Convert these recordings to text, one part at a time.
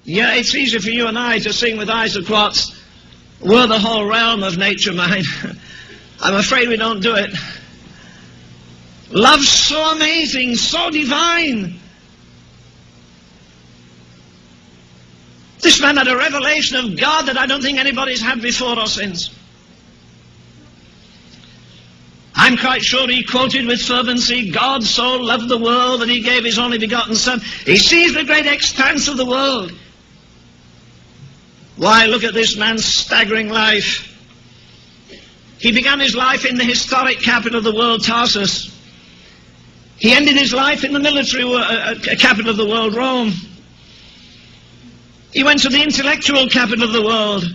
Yeah, it's easy for you and I to sing with Isaac Watts, "Were the whole realm of nature mine." I'm afraid we don't do it. Love so amazing, so divine. This man had a revelation of God that I don't think anybody's had before or since. I'm quite sure he quoted with fervency, "God so loved the world that he gave his only begotten Son." He sees the great expanse of the world. Why, look at this man's staggering life. He began his life in the historic capital of the world, Tarsus. He ended his life in the military capital of the world, Rome. He went to the intellectual capital of the world,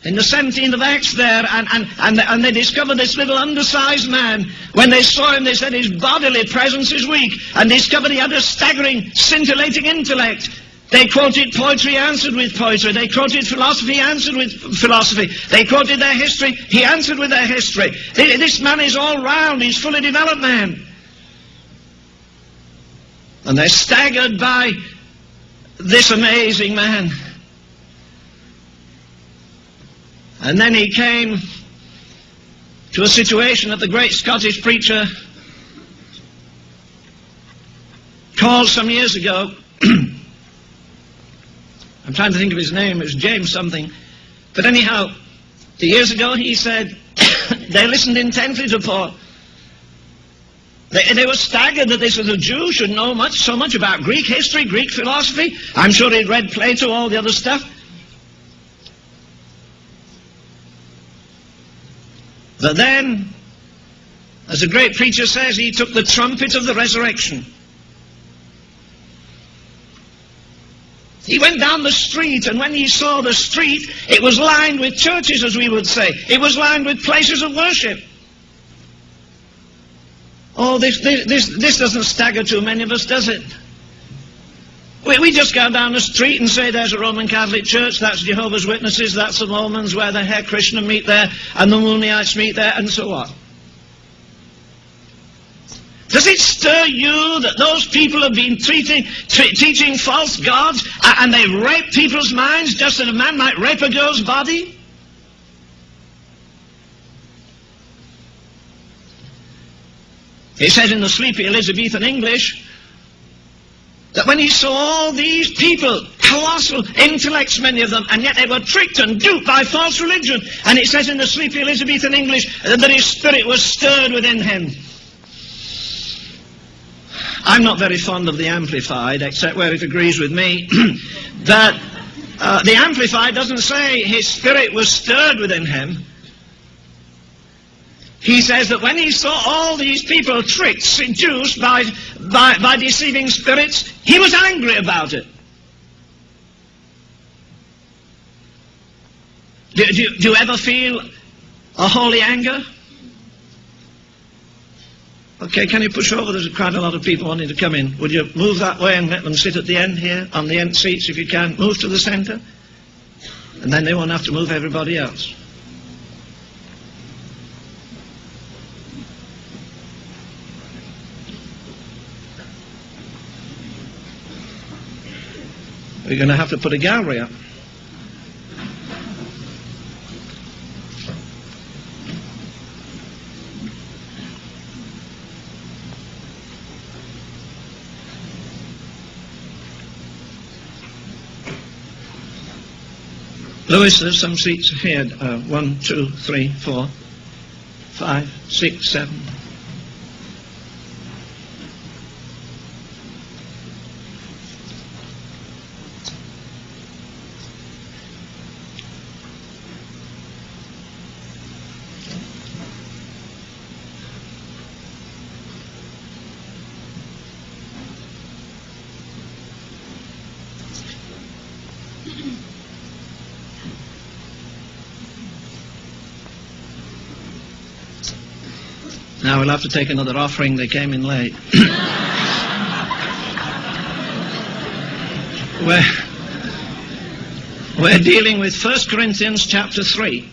in the 17th of Acts there, and they discovered this little undersized man. When they saw him, they said his bodily presence is weak, and discovered he had a staggering, scintillating intellect. They quoted poetry, answered with poetry. They quoted philosophy, answered with philosophy. They quoted their history, he answered with their history. This man is all round, he's fully developed man. And they're staggered by this amazing man. And then he came to a situation that the great Scottish preacher called some years ago. I'm trying to think of his name. It was James something. But anyhow, years ago he said, they listened intently to Paul. They were staggered that this was a Jew, should know so much about Greek history, Greek philosophy. I'm sure he'd read Plato, all the other stuff. But then, as a great preacher says, he took the trumpet of the resurrection. He went down the street, and when he saw the street, it was lined with churches, as we would say. It was lined with places of worship. Oh, this doesn't stagger too many of us, does it? We just go down the street and say there's a Roman Catholic Church, that's Jehovah's Witnesses, that's the Mormons, where the Hare Krishna meet there, and the Moonites meet there, and so on. Does it stir you that those people have been teaching false gods, and they rape people's minds just as a man might rape a girl's body? He says in the sleepy Elizabethan English that when he saw all these people, colossal intellects, many of them, and yet they were tricked and duped by false religion, and it says in the sleepy Elizabethan English that his spirit was stirred within him. I'm not very fond of the Amplified, except where it agrees with me, that the Amplified doesn't say his spirit was stirred within him. He says that when he saw all these people tricked, seduced by deceiving spirits, he was angry about it. Do you ever feel a holy anger? Okay, can you push over? There's quite a lot of people wanting to come in. Would you move that way and let them sit at the end here, on the end seats if you can? Move to the centre. And then they won't have to move everybody else. We're going to have to put a gallery up. Louis, there's some seats here. 1, 2, 3, 4, 5, 6, 7. Now we'll have to take another offering. They came in late. We're dealing with 1 Corinthians chapter 3.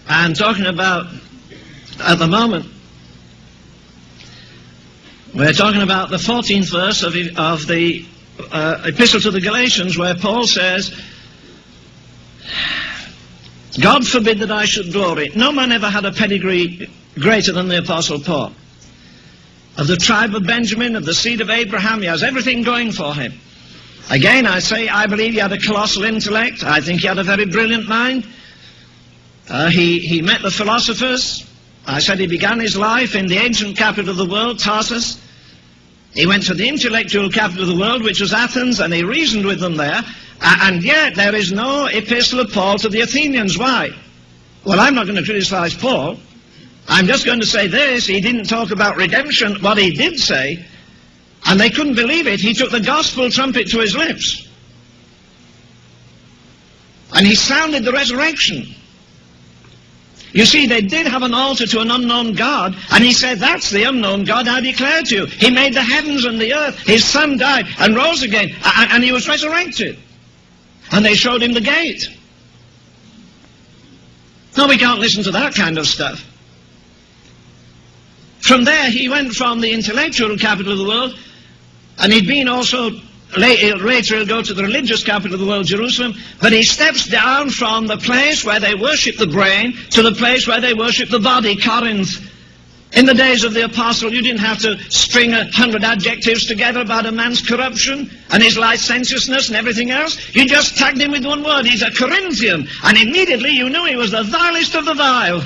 And talking about, at the moment, we're talking about the 14th verse of the epistle to the Galatians, where Paul says, God forbid that I should glory. No man ever had a pedigree greater than the Apostle Paul. Of the tribe of Benjamin, of the seed of Abraham, he has everything going for him. Again, I say, I believe he had a colossal intellect. I think he had a very brilliant mind. He met the philosophers. I said he began his life in the ancient capital of the world, Tarsus. He went to the intellectual capital of the world, which was Athens, and he reasoned with them there. And yet there is no epistle of Paul to the Athenians. Why? Well, I'm not going to criticize Paul. I'm just going to say this. He didn't talk about redemption. What he did say, and they couldn't believe it, he took the gospel trumpet to his lips. And he sounded the resurrection. You see, they did have an altar to an unknown God, and he said, that's the unknown God I declare to you. He made the heavens and the earth. His son died and rose again, and he was resurrected. And they showed him the gate. No, we can't listen to that kind of stuff. From there, he went from the intellectual capital of the world, and he'd been also, later he'll go to the religious capital of the world, Jerusalem, but he steps down from the place where they worship the brain to the place where they worship the body, Corinth. In the days of the apostle, you didn't have to string 100 adjectives together about a man's corruption and his licentiousness and everything else. You just tagged him with one word. He's a Corinthian. And immediately you knew he was the vilest of the vile.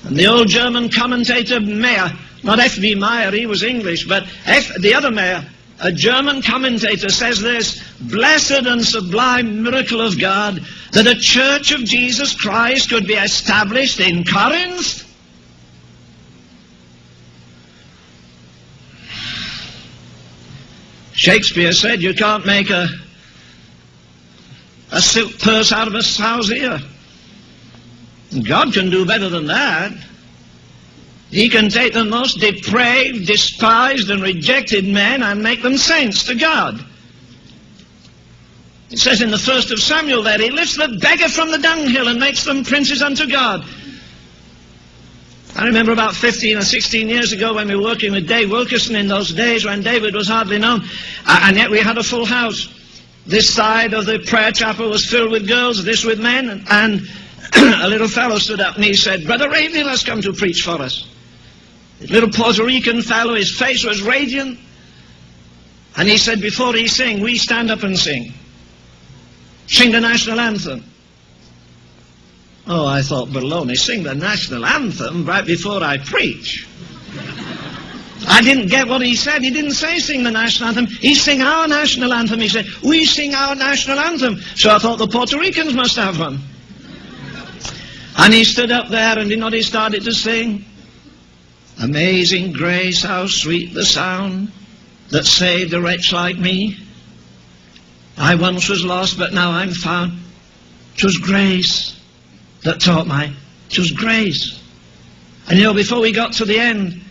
And the old German commentator Meyer, not F.B. Meyer, he was English, but the other Meyer, a German commentator, says this: blessed and sublime miracle of God, that a church of Jesus Christ could be established in Corinth. Shakespeare said you can't make a silk purse out of a sow's ear. God can do better than that. He can take the most depraved, despised, and rejected men and make them saints to God. It says in the 1st of Samuel that he lifts the beggar from the dunghill and makes them princes unto God. I remember about 15 or 16 years ago when we were working with Dave Wilkerson in those days when David was hardly known, and yet we had a full house. This side of the prayer chapel was filled with girls, this with men, and a little fellow stood up and he said, Brother Ravenhill has come to preach for us. The little Puerto Rican fellow, his face was radiant, and he said, before he sing, we stand up and sing. Sing the national anthem. Oh, I thought, baloney, sing the national anthem right before I preach. I didn't get what he said. He didn't say sing the national anthem. He sang our national anthem. He said, we sing our national anthem. So I thought the Puerto Ricans must have one. And he stood up there and you know what he started to sing? Amazing grace, how sweet the sound that saved a wretch like me. I once was lost, but now I'm found. 'Twas grace that taught me. 'Twas grace. And you know, before we got to the end,